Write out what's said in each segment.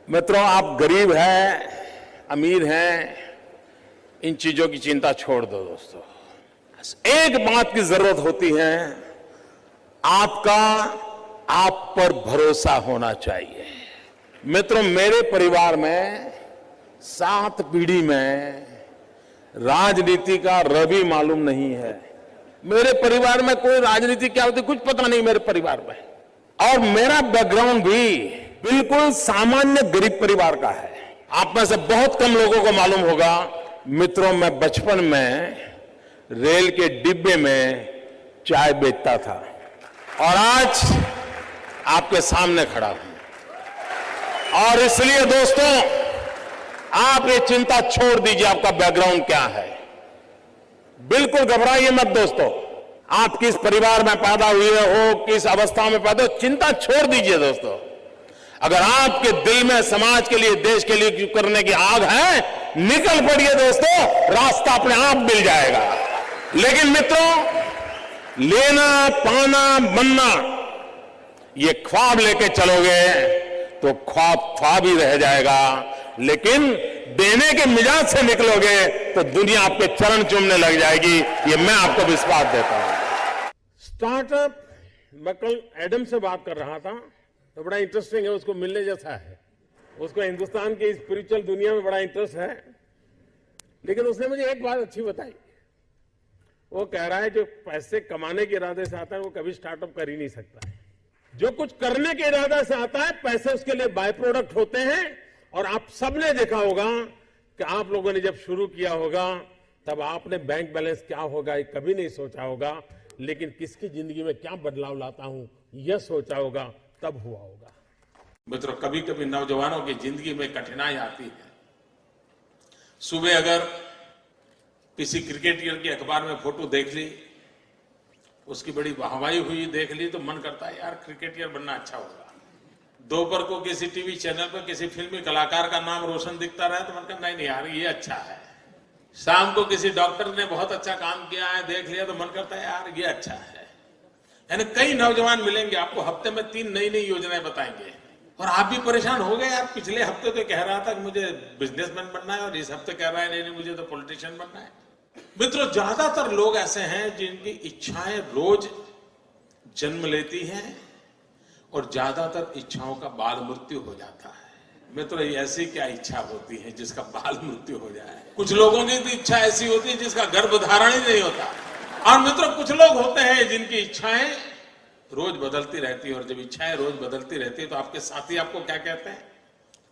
मित्रों, आप गरीब हैं, अमीर हैं, इन चीजों की चिंता छोड़ दो दोस्तों। एक बात की जरूरत होती है, आपका आप पर भरोसा होना चाहिए। मित्रों, मेरे परिवार में 7 पीढ़ी में राजनीति का रवि मालूम नहीं है। मेरे परिवार में कोई राजनीति क्या होती कुछ पता नहीं मेरे परिवार में। और मेरा बैकग्राउंड भी बिल्कुल सामान्य गरीब परिवार का है। आप में से बहुत कम लोगों को मालूम होगा, मित्रों, मैं बचपन में रेल के डिब्बे में चाय बेचता था और आज आपके सामने खड़ा हूं। और इसलिए दोस्तों, आप ये चिंता छोड़ दीजिए आपका बैकग्राउंड क्या है। बिल्कुल घबराइए मत दोस्तों। आप किस परिवार में पैदा हुए हो, किस अवस्था में पैदा हो, चिंता छोड़ दीजिए दोस्तों। अगर आपके दिल में समाज के लिए, देश के लिए करने की आग है, निकल पड़िए दोस्तों, रास्ता अपने आप मिल जाएगा। लेकिन मित्रों, लेना, पाना, बनना, ये ख्वाब लेके चलोगे तो ख्वाब ही रह जाएगा। लेकिन देने के मिजाज से निकलोगे तो दुनिया आपके चरण चूमने लग जाएगी। ये मैं आपको विश्वास देता हूं। स्टार्टअप, मैं कल एडम से बात कर रहा था तो बड़ा इंटरेस्टिंग है, उसको मिलने जैसा है। उसको हिंदुस्तान की स्पिरिचुअल दुनिया में बड़ा इंटरेस्ट है। लेकिन उसने मुझे एक बात अच्छी बताई। वो कह रहा है जो पैसे कमाने के इरादे से आता है वो कभी स्टार्टअप कर ही नहीं सकता है। जो कुछ करने के इरादे से आता है, पैसे उसके लिए बाय प्रोडक्ट होते हैं। और आप सबने देखा होगा कि आप लोगों ने जब शुरू किया होगा तब आपने बैंक बैलेंस क्या होगा ये कभी नहीं सोचा होगा। लेकिन किसकी जिंदगी में क्या बदलाव लाता हूं यह सोचा होगा, तब हुआ होगा। मित्रों, कभी कभी नौजवानों की जिंदगी में कठिनाई आती है। सुबह अगर किसी क्रिकेटर की अखबार में फोटो देख ली, उसकी बड़ी वाहवाही हुई देख ली, तो मन करता है यार क्रिकेटर बनना अच्छा होगा। दोपहर को किसी टीवी चैनल पर किसी फिल्मी कलाकार का नाम रोशन दिखता रहे तो मन करता नहीं यार ये अच्छा है। शाम को किसी डॉक्टर ने बहुत अच्छा काम किया है देख लिया तो मन करता है यार ये अच्छा है। यानी कई नौजवान मिलेंगे आपको, हफ्ते में 3 नई नई योजनाएं बताएंगे और आप भी परेशान हो गए। यार पिछले हफ्ते तो कह रहा था कि मुझे बिजनेसमैन बनना है और इस हफ्ते कह रहा है नहीं मुझे तो पॉलिटिशियन बनना है। मित्रों, ज्यादातर लोग ऐसे हैं जिनकी इच्छाएं रोज जन्म लेती हैं और ज्यादातर इच्छाओं का बाल मृत्यु हो जाता है। मित्रों, ऐसी क्या इच्छा होती है जिसका बाल मृत्यु हो जाए? कुछ लोगों की तो इच्छा ऐसी होती है जिसका गर्भधारण ही नहीं होता। और मित्रों, कुछ लोग होते हैं जिनकी इच्छाएं रोज बदलती रहती है। और जब इच्छाएं रोज बदलती रहती है तो आपके साथी आपको क्या कहते हैं?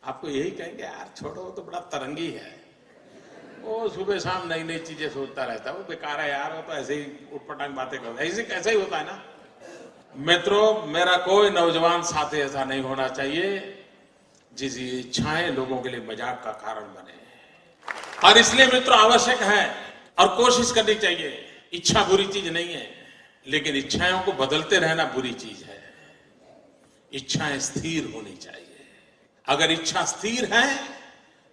आपको यही कहेंगे यार छोड़ो, तो बड़ा तरंगी है, वो सुबह शाम नई नई चीजें सोचता रहता है, वो बेकार है यार, वो तो ऐसे ही उटपटांग बातें करता है। ऐसे कैसा ही होता है ना। मित्रों, मेरा कोई नौजवान साथी ऐसा नहीं होना चाहिए जिसकी इच्छाएं लोगों के लिए मजाक का कारण बने। और इसलिए मित्रों आवश्यक है और कोशिश करनी चाहिए। इच्छा बुरी चीज नहीं है, लेकिन इच्छाओं को बदलते रहना बुरी चीज है। इच्छाएं स्थिर होनी चाहिए। अगर इच्छा स्थिर है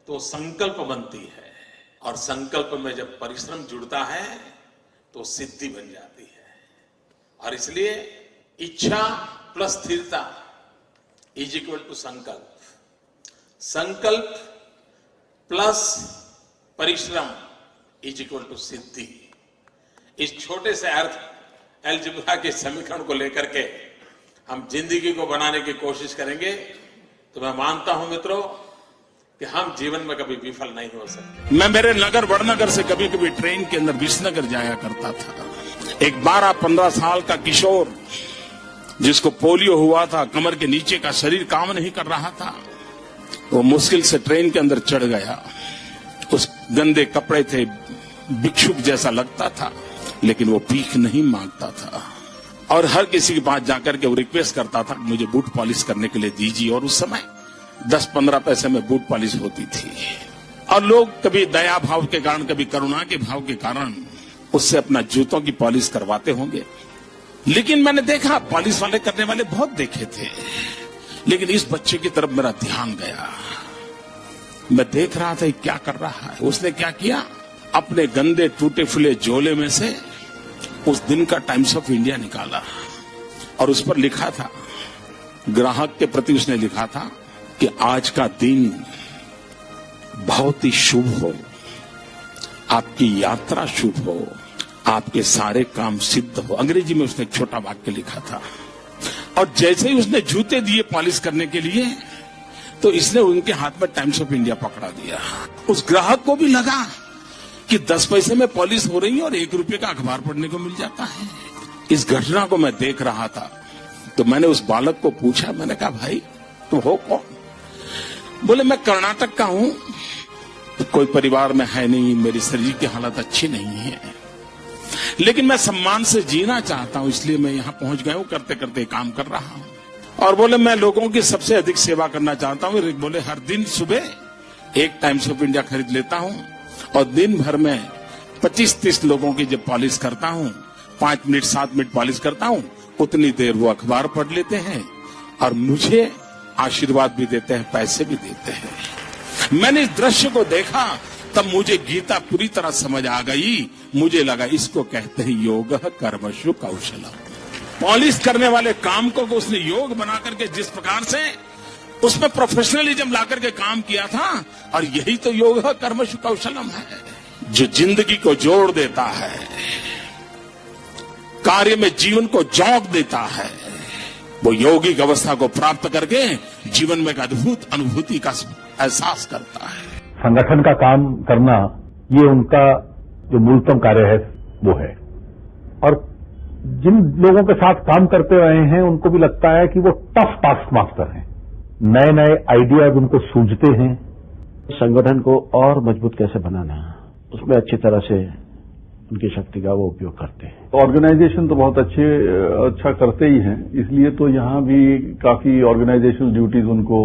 तो संकल्प बनती है और संकल्प में जब परिश्रम जुड़ता है तो सिद्धि बन जाती है। और इसलिए इच्छा प्लस स्थिरता इज इक्वल टू संकल्प। संकल्प प्लस परिश्रम इज इक्वल टू सिद्धि। इस छोटे से अर्थ अलजेब्रा के समीकरण को लेकर के हम जिंदगी को बनाने की कोशिश करेंगे तो मैं मानता हूं मित्रों कि हम जीवन में कभी विफल नहीं हो सकते। मैं मेरे नगर वड़नगर से कभी कभी ट्रेन के अंदर विसनगर जाया करता था। एक 12-15 साल का किशोर जिसको पोलियो हुआ था, कमर के नीचे का शरीर काम नहीं कर रहा था, वो मुश्किल से ट्रेन के अंदर चढ़ गया। उस गंदे कपड़े थे, भिक्षुक जैसा लगता था, लेकिन वो भीख नहीं मांगता था और हर किसी के पास जाकर के वो रिक्वेस्ट करता था मुझे बूट पॉलिश करने के लिए दीजिए। और उस समय 10-15 पैसे में बूट पॉलिश होती थी। और लोग कभी दया भाव के कारण, कभी करुणा के भाव के कारण उससे अपना जूतों की पॉलिश करवाते होंगे। लेकिन मैंने देखा पॉलिश वाले करने वाले बहुत देखे थे, लेकिन इस बच्चे की तरफ मेरा ध्यान गया। मैं देख रहा था क्या कर रहा है। उसने क्या किया, अपने गंदे टूटे फूले झोले में से उस दिन का टाइम्स ऑफ इंडिया निकाला और उस पर लिखा था, ग्राहक के प्रति उसने लिखा था कि आज का दिन बहुत ही शुभ हो, आपकी यात्रा शुभ हो, आपके सारे काम सिद्ध हो। अंग्रेजी में उसने एक छोटा वाक्य लिखा था और जैसे ही उसने जूते दिए पॉलिश करने के लिए तो इसने उनके हाथ में टाइम्स ऑफ इंडिया पकड़ा दिया। उस ग्राहक को भी लगा कि 10 पैसे में पॉलिश हो रही है और 1 रुपये का अखबार पढ़ने को मिल जाता है। इस घटना को मैं देख रहा था तो मैंने उस बालक को पूछा, मैंने कहा भाई तुम हो कौन? बोले मैं कर्नाटक का हूं, कोई परिवार में है नहीं, मेरी शरीर की हालत अच्छी नहीं है, लेकिन मैं सम्मान से जीना चाहता हूं, इसलिए मैं यहां पहुंच गया हूं, करते करते काम कर रहा हूं। और बोले मैं लोगों की सबसे अधिक सेवा करना चाहता हूं। बोले हर दिन सुबह 1 टाइम्स ऑफ इंडिया खरीद लेता हूं और दिन भर में 25-30 लोगों की जब पॉलिश करता हूं, 5 मिनट 7 मिनट पॉलिश करता हूं, उतनी देर वो अखबार पढ़ लेते हैं और मुझे आशीर्वाद भी देते हैं, पैसे भी देते हैं। मैंने इस दृश्य को देखा तब मुझे गीता पूरी तरह समझ आ गई। मुझे लगा इसको कहते हैं योग कर्मसु कौशलम। पॉलिश करने वाले काम को उसने योग बना करके जिस प्रकार से उसमें प्रोफेशनलिज्म ला करके काम किया था, और यही तो योग कर्मसु कौशलम है जो जिंदगी को जोड़ देता है, कार्य में जीवन को जोक देता है। वो यौगिक अवस्था को प्राप्त करके जीवन में एक अद्भुत अनुभूति का एहसास करता है। संगठन का काम करना ये उनका जो मूलतम कार्य है वो है, और जिन लोगों के साथ काम करते रहे हैं उनको भी लगता है कि वो टफ टास्क मास्टर हैं, नए नए आइडियाज उनको सूझते हैं। संगठन को और मजबूत कैसे बनाना, उसमें अच्छी तरह से उनकी शक्ति का वो उपयोग करते हैं। ऑर्गेनाइजेशन तो बहुत अच्छा करते ही हैं, इसलिए तो यहाँ भी काफी ऑर्गेनाइजेशनल ड्यूटीज उनको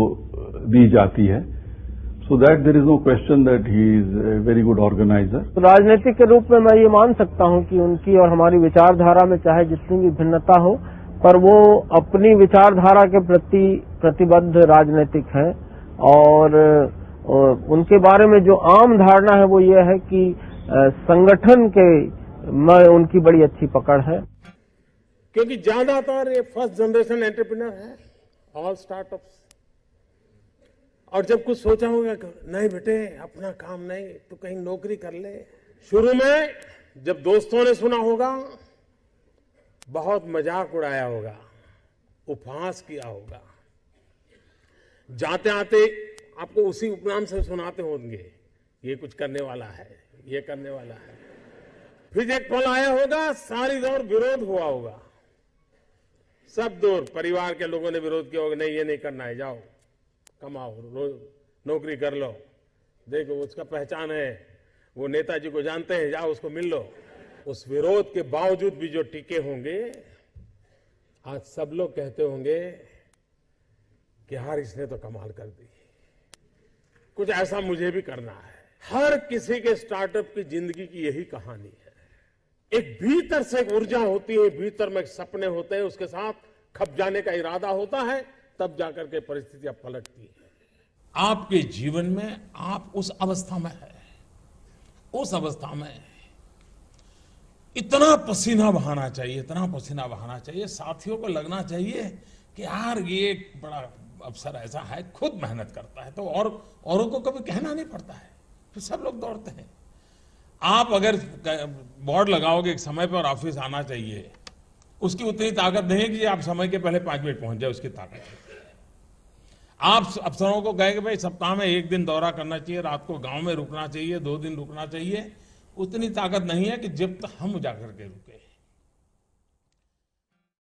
दी जाती है। So that there is no question that he is a very good organizer. राजनीतिक के रूप में मैं ये मान सकता हूँ कि उनकी और हमारी विचारधारा में चाहे जितनी भी भिन्नता हो, पर वो अपनी विचारधारा के प्रति प्रतिबद्ध राजनीतिक है। और उनके बारे में जो आम धारणा है वो ये है कि संगठन के में उनकी बड़ी अच्छी पकड़ है, क्योंकि ज्यादातर ये फर्स्ट जनरेशन एंटरप्रेन्योर है, ऑल स्टार्टअप्स। और जब कुछ सोचा होगा नहीं बेटे अपना काम नहीं तो कहीं नौकरी कर ले, शुरू में जब दोस्तों ने सुना होगा बहुत मजाक उड़ाया होगा, उपहास किया होगा, जाते आते आपको उसी उपनाम से सुनाते होंगे ये कुछ करने वाला है, ये करने वाला है। फिर एक पल आया होगा सारी दौर विरोध हुआ होगा, सब दूर परिवार के लोगों ने विरोध किया होगा, नहीं ये नहीं करना है, जाओ कमाओ नौकरी कर लो, देखो उसका पहचान है, वो नेताजी को जानते हैं, जाओ उसको मिल लो। उस विरोध के बावजूद भी जो टिके होंगे, आज सब लोग कहते होंगे कि यार इसने तो कमाल कर दी, कुछ ऐसा मुझे भी करना है। हर किसी के स्टार्टअप की जिंदगी की यही कहानी है। एक भीतर से एक ऊर्जा होती है, भीतर में सपने होते हैं, उसके साथ खप जाने का इरादा होता है, तब जाकर के परिस्थितियां पलटती है। आपके जीवन में आप उस अवस्था में है, उस अवस्था में इतना पसीना बहाना चाहिए, इतना पसीना बहाना चाहिए, साथियों को लगना चाहिए कि यार ये एक बड़ा अफसर ऐसा है, खुद मेहनत करता है, तो और औरों को कभी कहना नहीं पड़ता है, फिर सब लोग दौड़ते हैं। आप अगर बोर्ड लगाओगे एक समय पर ऑफिस आना चाहिए, उसकी उतनी ताकत नहीं है कि आप समय के पहले 5 मिनट पहुंच जाए, उसकी ताकत है। आप अफसरों को कहें कि भाई सप्ताह में 1 दिन दौरा करना चाहिए, रात को गांव में रुकना चाहिए, 2 दिन रुकना चाहिए, उतनी ताकत नहीं है कि जब तक हम जाकर के रुके।